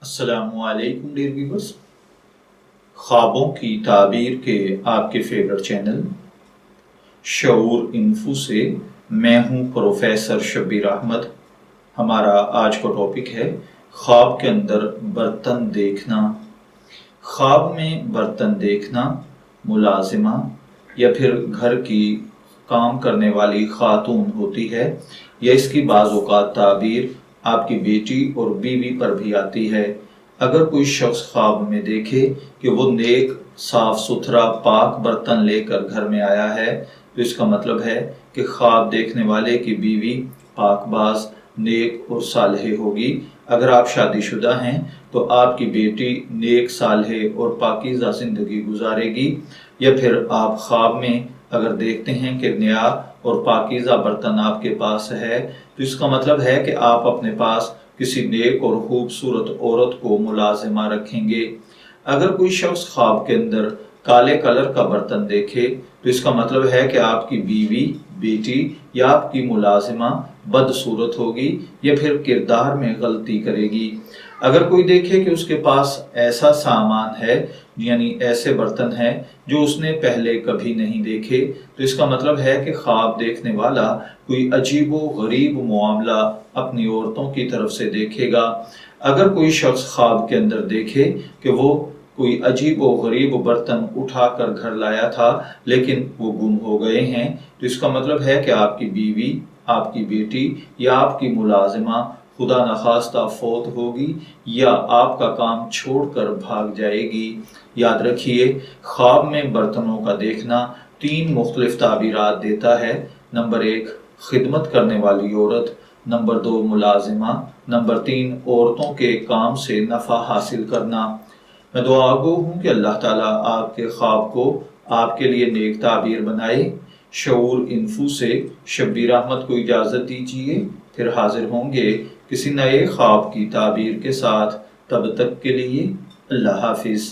السلام علیکم dear viewers, خوابوں کی تعبیر کے آپ کے فیورٹ چینل شعور انفو سے میں ہوں پروفیسر شبیر احمد۔ ہمارا آج کا ٹاپک ہے خواب کے اندر برتن دیکھنا۔ خواب میں برتن دیکھنا ملازمہ یا پھر گھر کی کام کرنے والی خاتون ہوتی ہے، یا اس کی بعض اوقات تعبیر آپ کی بیٹی اور بیوی پر بھی آتی ہے۔ اگر کوئی شخص خواب میں دیکھے کہ وہ نیک صاف ستھرا پاک برتن لے کر گھر میں آیا ہے تو اس کا مطلب ہے کہ خواب دیکھنے والے کی بیوی پاک باز، نیک اور صالحہ ہوگی۔ اگر آپ شادی شدہ ہیں تو آپ کی بیٹی نیک صالحہ اور پاکیزہ زندگی گزارے گی۔ یا پھر آپ خواب میں اگر دیکھتے ہیں کہ نیا اور پاکیزہ برتن آپ کے پاس ہے تو اس کا مطلب ہے کہ آپ اپنے پاس کسی نیک اور خوبصورت عورت کو ملازمہ رکھیں گے۔ اگر کوئی شخص خواب کے اندر کالے کلر کا برتن دیکھے تو اس کا مطلب ہے کہ آپ کی بیوی، بیٹی یا آپ کی ملازمہ بدصورت ہوگی یا پھر کردار میں غلطی کرے گی۔ اگر کوئی دیکھے کہ اس کے پاس ایسا سامان ہے، یعنی ایسے برتن ہیں جو اس نے پہلے کبھی نہیں دیکھے تو اس کا مطلب ہے کہ خواب دیکھنے والا کوئی عجیب و غریب معاملہ اپنی عورتوں کی طرف سے دیکھے گا۔ اگر کوئی شخص خواب کے اندر دیکھے کہ وہ کوئی عجیب و غریب برتن اٹھا کر گھر لایا تھا لیکن وہ گم ہو گئے ہیں تو اس کا مطلب ہے کہ آپ کی بیوی، آپ کی بیٹی یا آپ کی ملازمہ خدا نخواستہ فوت ہوگی یا آپ کا کام چھوڑ کر بھاگ جائے گی۔ یاد رکھیے، خواب میں برتنوں کا دیکھنا 3 مختلف تعبیرات دیتا ہے۔ نمبر 1 خدمت کرنے والی عورت، نمبر 2 ملازمہ، نمبر 3 عورتوں کے کام سے نفع حاصل کرنا۔ میں دعا گو ہوں کہ اللہ تعالیٰ آپ کے خواب کو آپ کے لیے نیک تعبیر بنائے۔ شعور انفو سے شبیر احمد کو اجازت دیجیے، پھر حاضر ہوں گے کسی نئے خواب کی تعبیر کے ساتھ۔ تب تک کے لیے اللہ حافظ۔